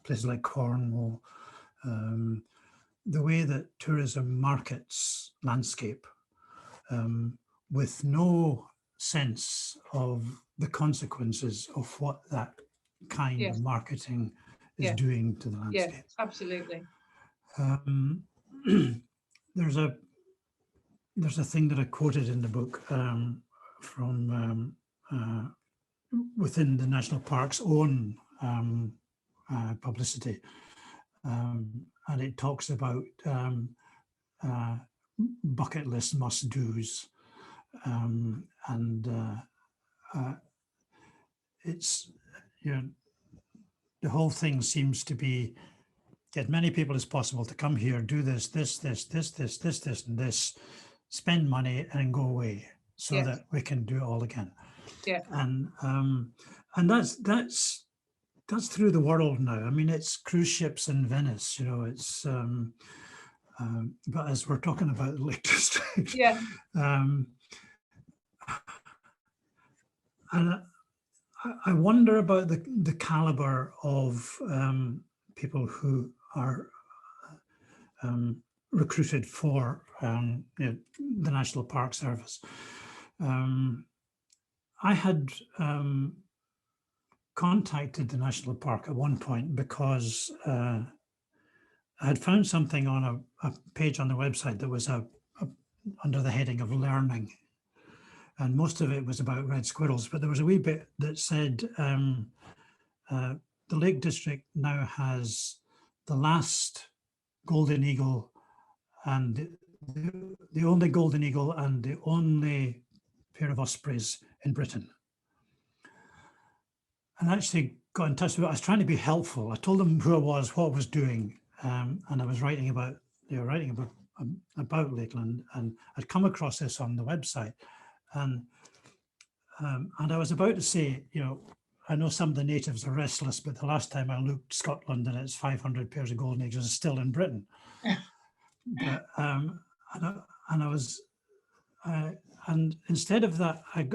places like Cornwall, the way that tourism markets landscape with no sense of the consequences of what that kind of marketing is doing to the landscape. Yes, absolutely. There's a thing that I quoted in the book from within the national park's own publicity, and it talks about bucket list must-dos, and it's, the whole thing seems to be get many people as possible to come here, do this, and this, spend money and go away, so that we can do it all again. Yeah. And that's through the world now. I mean, it's cruise ships in Venice, it's but as we're talking about the Lake District, and I wonder about the caliber of people who are recruited for the National Park Service. I had contacted the National Park at one point because I had found something on a page on the website that was under the heading of learning. And most of it was about red squirrels, but there was a wee bit that said the Lake District now has the last golden eagle and the only golden eagle and the only pair of ospreys in Britain. And I actually got in touch with it. I was trying to be helpful. I told them who I was, what I was doing, and I was writing about Lakeland, and I'd come across this on the website. And I was about to say, I know some of the natives are restless, but the last time I looked, Scotland and its 500 pairs of golden eagles is still in Britain. But and instead of that, I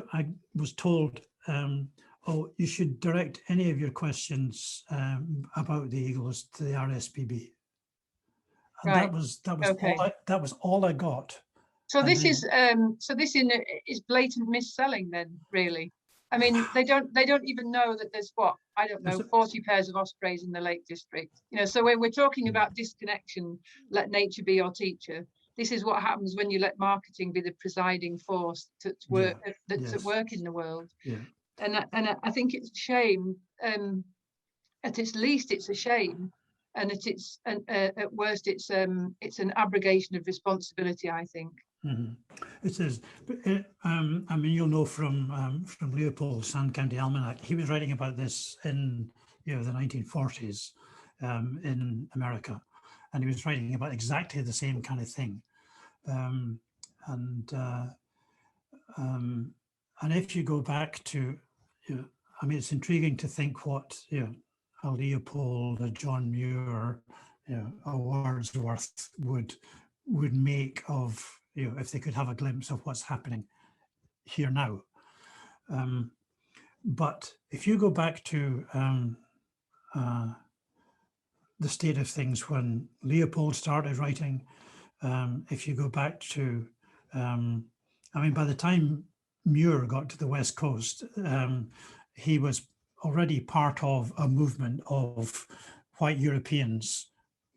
was told, oh, you should direct any of your questions about the eagles to the RSPB. And right. that was all I got. So this is blatant mis-selling then, really. I mean, they don't even know that there's 40 pairs of ospreys in the Lake District. So when we're talking about disconnection, let nature be your teacher. This is what happens when you let marketing be the presiding force that's at work in the world. Yeah. And I think it's a shame. At its least, it's a shame, and at worst, it's an abrogation of responsibility, I think. Mm-hmm. It is, but I mean, you'll know from Leopold Sand County Almanac, he was writing about this in the 1940s in America, and he was writing about exactly the same kind of thing. And if you go back to, I mean, it's intriguing to think what a Leopold, a John Muir, a Wordsworth would make of, if they could have a glimpse of what's happening here now. But if you go back to the state of things when Leopold started writing. If you go back to, I mean, by the time Muir got to the West Coast, he was already part of a movement of white Europeans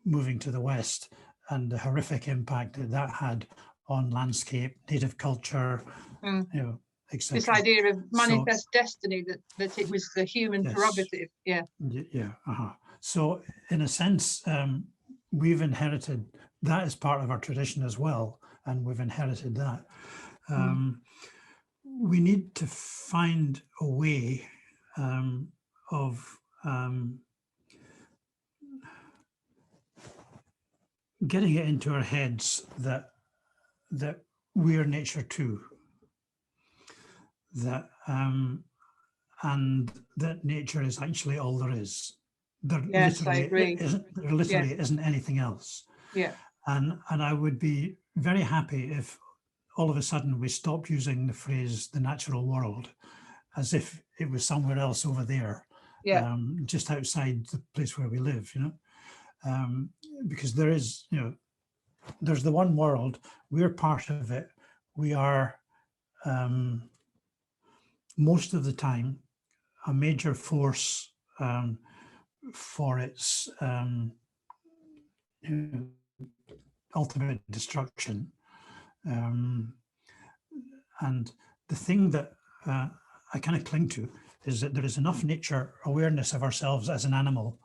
moving to the West, and the horrific impact that that had on landscape, native culture, you know, etc. This idea of manifest destiny, that it was the human Yes. prerogative. Yeah. Yeah. So in a sense, we've inherited that as part of our tradition as well, and we've inherited that. We need to find a way of getting it into our heads that we're nature too, that and that nature is actually all there is. There Yes, I agree. There literally isn't anything else. Yeah. And I would be very happy if all of a sudden we stopped using the phrase "the natural world" as if it was somewhere else over there, Yeah. just outside the place where we live, you know, because there is, you know, there's the one world, we're part of it, we are most of the time a major force for its ultimate destruction. And the thing that I kind of cling to is that there is enough nature awareness of ourselves as an animal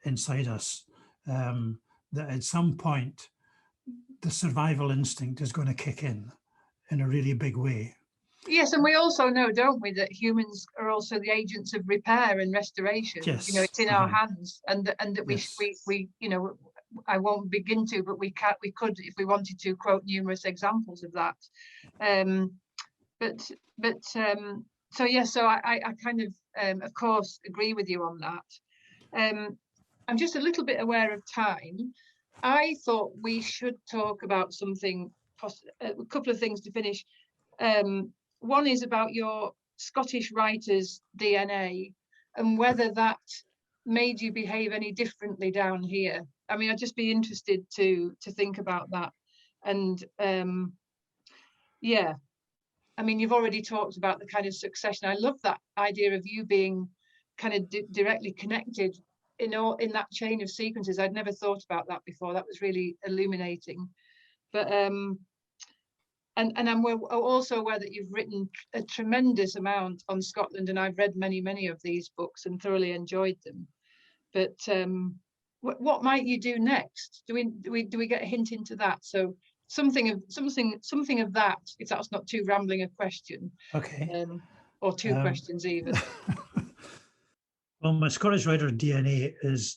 inside us that at some point the survival instinct is going to kick in a really big way. Yes, and we also know, don't we, that humans are also the agents of repair and restoration. Yes. You know, it's in our hands, and that Yes. we you know, I won't begin to, but we could, if we wanted to, quote numerous examples of that. So yes, so I kind of course agree with you on that. I'm just a little bit aware of time. I thought we should talk about something, a couple of things to finish. One is about your Scottish writer's DNA and whether that made you behave any differently down here. I mean, I'd just be interested to think about that. And yeah, I mean, you've already talked about the kind of succession. I love that idea of you being kind of directly connected in that chain of sequences. I'd never thought about that before. That was really illuminating. But and I'm also aware that you've written a tremendous amount on Scotland, and I've read many of these books and thoroughly enjoyed them. But what might you do next? Do we get a hint into that? So something of that, if that's not too rambling a question. Okay. Or two questions even. Well, my Scottish writer DNA is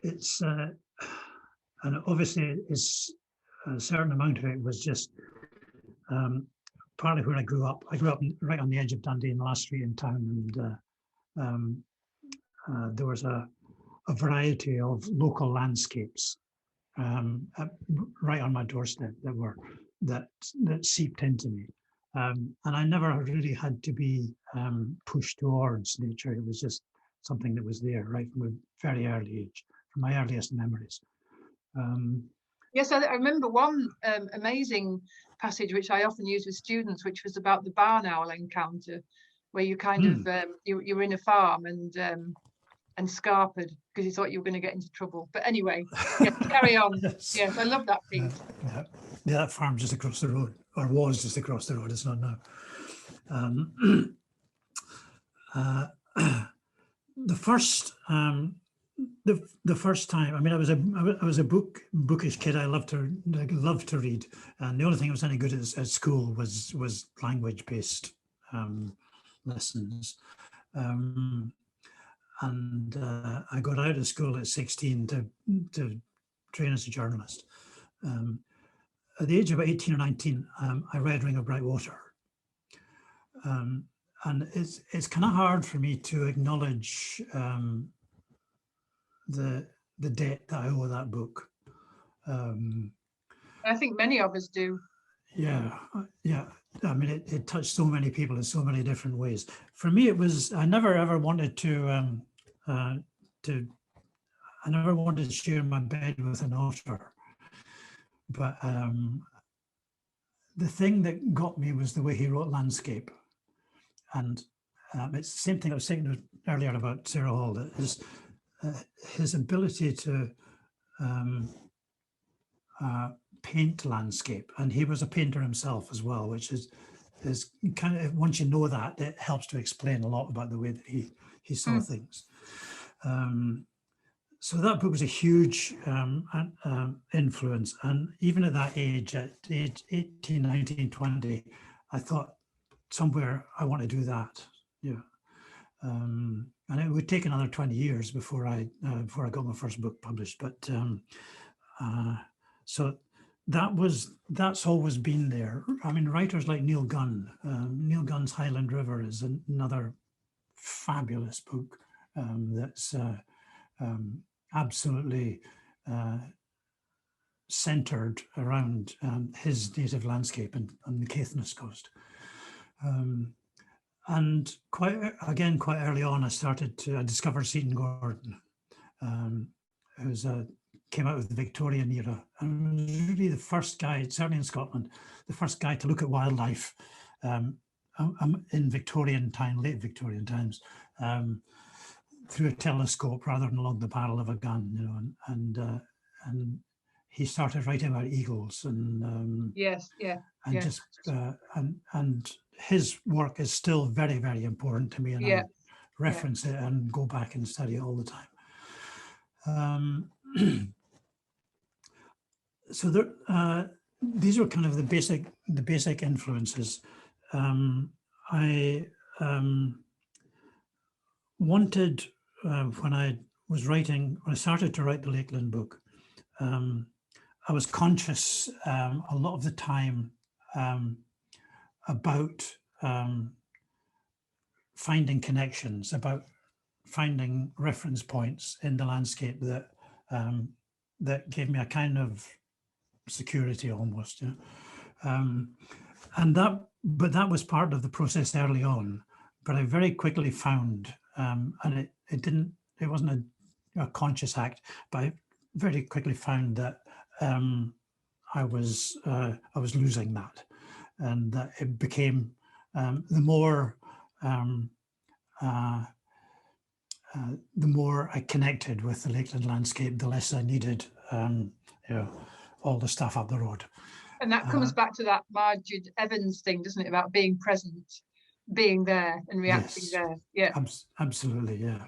it's and obviously it's a certain amount of it was just partly where I grew up. I grew up right on the edge of Dundee in the last street in town, and there was a variety of local landscapes right on my doorstep that seeped into me. And I never really had to be pushed towards nature. It was just something that was there right from a very early age, from my earliest memories. Yes, I remember one amazing passage which I often use with students, which was about the barn owl encounter, where you kind of you were in a farm and scarpered because you thought you were going to get into trouble. But anyway, yes, carry on. Yes, I love that piece. Yeah, that farm just across the road, or was just across the road. It's not now. The first time, I mean, I was a bookish kid. I loved to read, and the only thing I was any good at school was language-based lessons. And I got out of school at 16 to train as a journalist. At the age of 18 or 19, I read Ring of Bright Water. And it's kind of hard for me to acknowledge the debt that I owe that book. I think many of us do. Yeah, yeah. I mean, it touched so many people in so many different ways. For me, it was, I never ever wanted to, I never wanted to share my bed with an author. But the thing that got me was the way he wrote landscape. And it's the same thing I was saying earlier about Sarah Hall, that his ability to paint landscape, and he was a painter himself as well, which is kind of, once you know that, it helps to explain a lot about the way that he saw things. So that book was a huge influence, and even at that age, at age 18, 19, 20, I thought somewhere I want to do that. Yeah. And it would take another 20 years before I got my first book published. But so that's always been there. I mean, writers like Neil Gunn, Neil Gunn's Highland River is another fabulous book that's absolutely centered around his native landscape on the Caithness coast. And quite early on, I discovered Seton Gordon, who came out of the Victorian era, and was really the first guy, certainly in Scotland, the first guy to look at wildlife in Victorian time, late Victorian times, through a telescope rather than along the barrel of a gun, you know, and he started writing about eagles and and his work is still very, very important to me, and I reference it and go back and study it all the time. So there, these were kind of the basic influences. I wanted, when I started to write the Lakeland book, I was conscious a lot of the time about finding connections, about finding reference points in the landscape that that gave me a kind of security almost. Yeah? But that was part of the process early on. But I very quickly found, and it wasn't a conscious act, but I very quickly found that I was losing that, and that it became the more I connected with the Lakeland landscape, the less I needed, all the stuff up the road. And that comes back to that Margaret Evans thing, doesn't it, about being present, being there and reacting there. Yeah, absolutely. Yeah,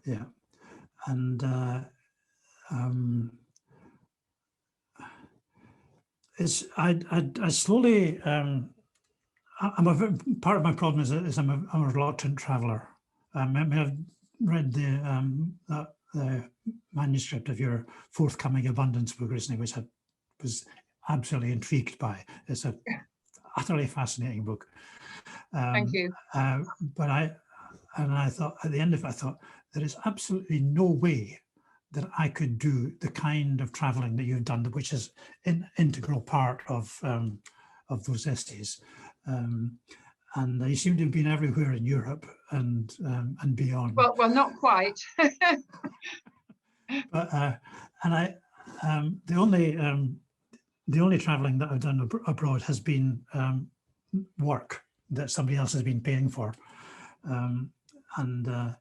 yeah, and I slowly. Part of my problem is I'm a reluctant traveller. I mean, I've read the manuscript of your forthcoming abundance book recently, which I was absolutely intrigued by. It's a utterly fascinating book. Thank you. But I thought at the end of it, I thought there is absolutely no way that I could do the kind of traveling that you've done, which is an integral part of those essays. And you seem to have been everywhere in Europe and beyond. Well, not quite. But the only traveling that I've done abroad has been work that somebody else has been paying for, the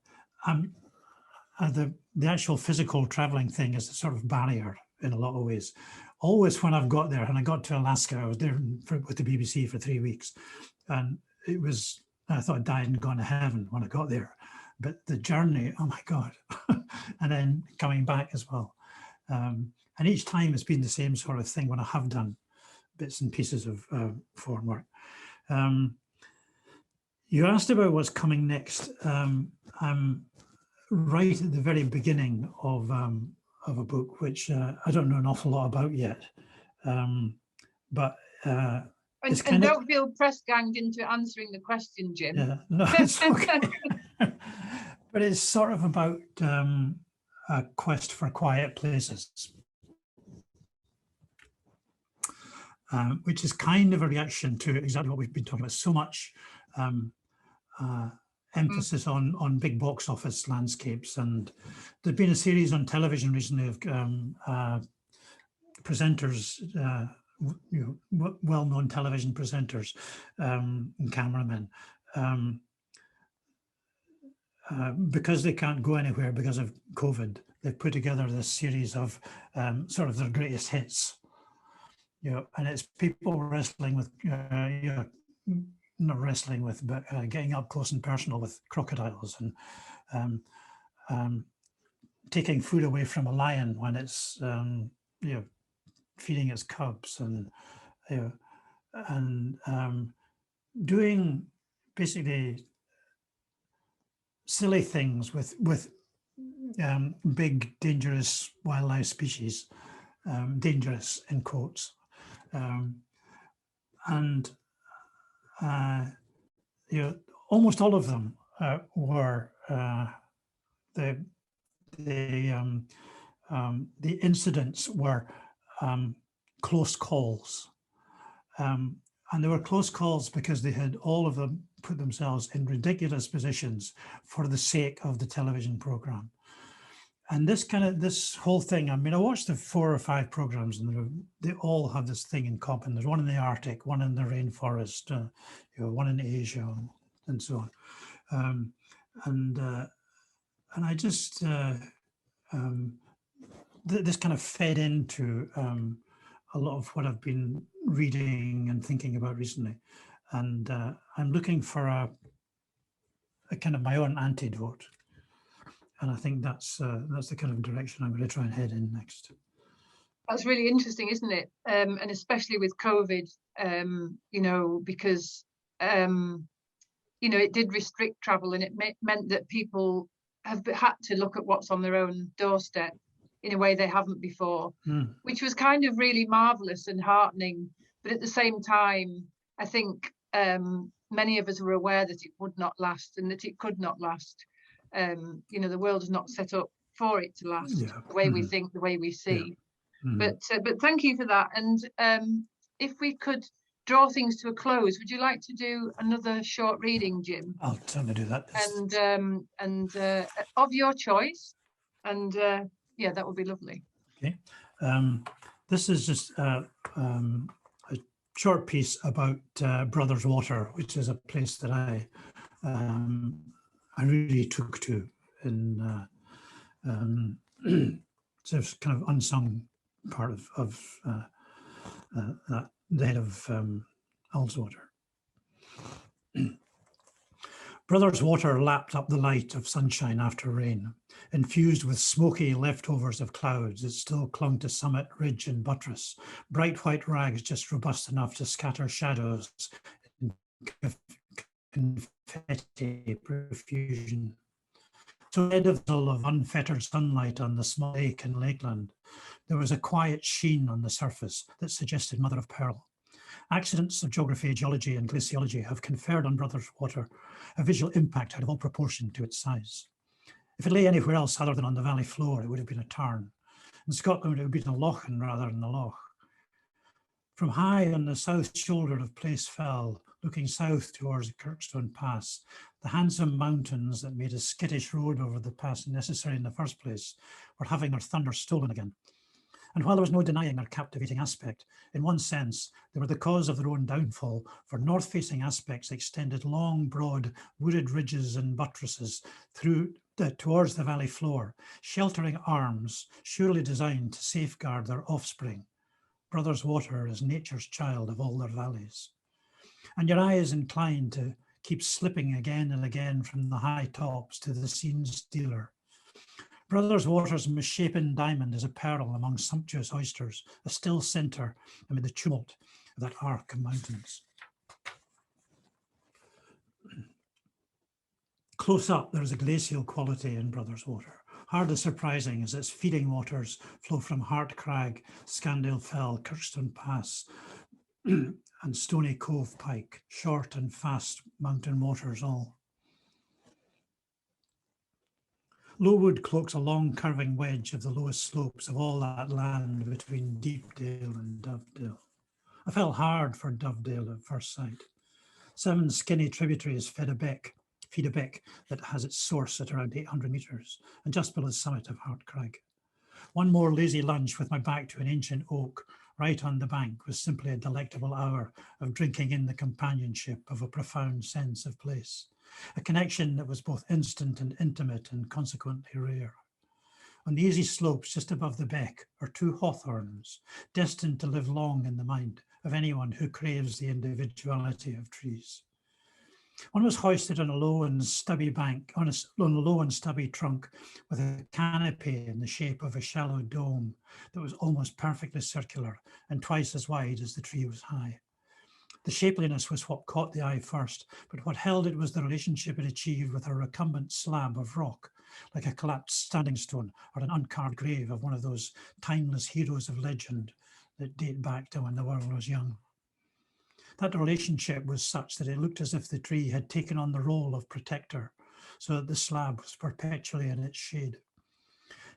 actual physical traveling thing is a sort of barrier in a lot of ways. Always when I've got there, and I got to Alaska, I was there with the BBC for 3 weeks, and I thought I'd died and gone to heaven when I got there. But the journey, oh my God, and then coming back as well. And each time it's been the same sort of thing when I have done bits and pieces of foreign work. You asked about what's coming next. I'm right at the very beginning of a book, which I don't know an awful lot about yet. But and don't feel press ganged into answering the question, Jim. Yeah, no, it's okay. But it's sort of about a quest for quiet places. which is kind of a reaction to exactly what we've been talking about. So much emphasis on big box office landscapes, and there's been a series on television recently of presenters, well-known television presenters and cameramen, because they can't go anywhere because of COVID. They've put together this series of sort of their greatest hits, and it's people wrestling with, not wrestling with, but getting up close and personal with crocodiles, and taking food away from a lion when it's feeding its cubs, and doing basically silly things with big dangerous wildlife species, dangerous in quotes, and almost all of them were the incidents were close calls, and they were close calls because they had all of them put themselves in ridiculous positions for the sake of the television program. And this whole thing, I mean, I watched the 4 or 5 programs, and they all have this thing in common. There's one in the Arctic, one in the rainforest, one in Asia, and so on. And I just this kind of fed into a lot of what I've been reading and thinking about recently, and I'm looking for a kind of my own antidote. And I think that's the kind of direction I'm going to try and head in next. That's really interesting, isn't it? And especially with COVID, because it did restrict travel, and it meant that people have had to look at what's on their own doorstep in a way they haven't before, which was kind of really marvelous and heartening. But at the same time, I think many of us were aware that it would not last and that it could not last. The world is not set up for it to last the way we think, the way we see. But thank you for that. And if we could draw things to a close, would you like to do another short reading, Jim? I'll certainly do that. And of your choice. And that would be lovely. Okay. This is just a short piece about Brothers Water, which is a place that I really took to in so it's kind of unsung part of the head of Ullswater. Brothers Water lapped up the light of sunshine after rain. Infused with smoky leftovers of clouds, it still clung to summit, ridge and buttress, bright white rags just robust enough to scatter shadows in confetti profusion. So ahead of unfettered sunlight on the small lake in Lakeland, there was a quiet sheen on the surface that suggested mother of pearl. Accidents of geography, geology and glaciology have conferred on Brothers Water a visual impact out of all proportion to its size. If it lay anywhere else other than on the valley floor, it would have been a tarn. In Scotland, it would have been a lochen rather than a loch. From high on the south shoulder of Place Fell, looking south towards Kirkstone Pass, the handsome mountains that made a skittish road over the pass necessary in the first place were having their thunder stolen again. And while there was no denying their captivating aspect, in one sense, they were the cause of their own downfall, for north-facing aspects extended long, broad, wooded ridges and buttresses towards the valley floor, sheltering arms surely designed to safeguard their offspring. Brothers Water is nature's child of all their valleys. And your eye is inclined to keep slipping again and again from the high tops to the scene stealer. Brothers Water's misshapen diamond is a pearl among sumptuous oysters, a still centre amid the tumult of that arc of mountains. Close up, there is a glacial quality in Brothers Water. Hardly surprising as its feeding waters flow from Hart Crag, Scandale Fell, Kirkstone Pass, and Stony Cove Pike, short and fast mountain waters all. Lowood cloaks a long curving wedge of the lowest slopes of all that land between Deepdale and Dovedale. I fell hard for Dovedale at first sight. 7 skinny tributaries feed a beck that has its source at around 800 metres and just below the summit of Hart Crag. One more lazy lunch with my back to an ancient oak right on the bank was simply a delectable hour of drinking in the companionship of a profound sense of place, a connection that was both instant and intimate and consequently rare. On the easy slopes just above the beck are 2 hawthorns, destined to live long in the mind of anyone who craves the individuality of trees. One was hoisted on a low and stubby bank, on a low and stubby trunk with a canopy in the shape of a shallow dome that was almost perfectly circular and twice as wide as the tree was high. The shapeliness was what caught the eye first, but what held it was the relationship it achieved with a recumbent slab of rock, like a collapsed standing stone or an uncarved grave of one of those timeless heroes of legend that date back to when the world was young. That relationship was such that it looked as if the tree had taken on the role of protector, so that the slab was perpetually in its shade.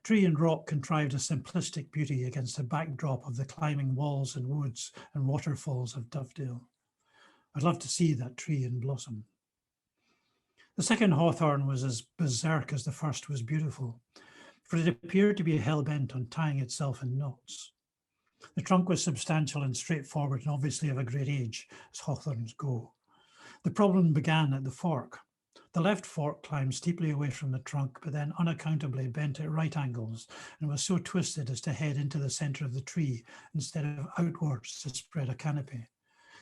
Tree and rock contrived a simplistic beauty against a backdrop of the climbing walls and woods and waterfalls of Dovedale. I'd love to see that tree in blossom. The second hawthorn was as berserk as the first was beautiful, for it appeared to be hell-bent on tying itself in knots. The trunk was substantial and straightforward and obviously of a great age, as hawthorns go. The problem began at the fork. The left fork climbed steeply away from the trunk, but then unaccountably bent at right angles and was so twisted as to head into the centre of the tree instead of outwards to spread a canopy.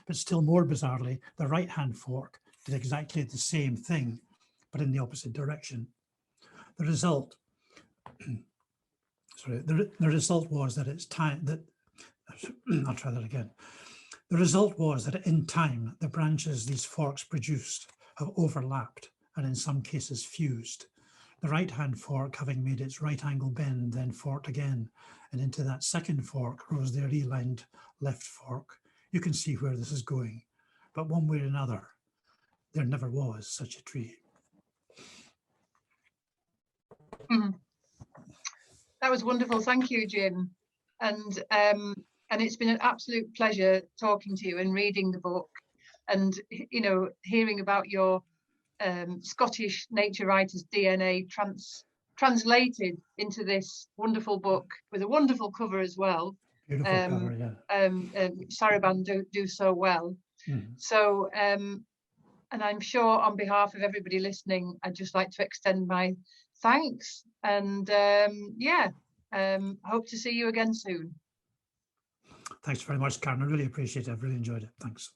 But still more bizarrely, the right-hand fork did exactly the same thing, but in the opposite direction. The result, the result was that I'll try that again. The result was that in time, the branches these forks produced have overlapped and in some cases fused. The right-hand fork, having made its right angle bend, then forked again, and into that second fork rose the relined left fork. You can see where this is going, but one way or another, there never was such a tree. That was wonderful. Thank you, Jim. And it's been an absolute pleasure talking to you and reading the book and, you know, hearing about your Scottish nature writer's DNA translated into this wonderful book with a wonderful cover as well. Beautiful cover, yeah. Saraban do so well. So, and I'm sure on behalf of everybody listening, I'd just like to extend my thanks and hope to see you again soon. Thanks very much, Karen. I really appreciate it. I've really enjoyed it. Thanks.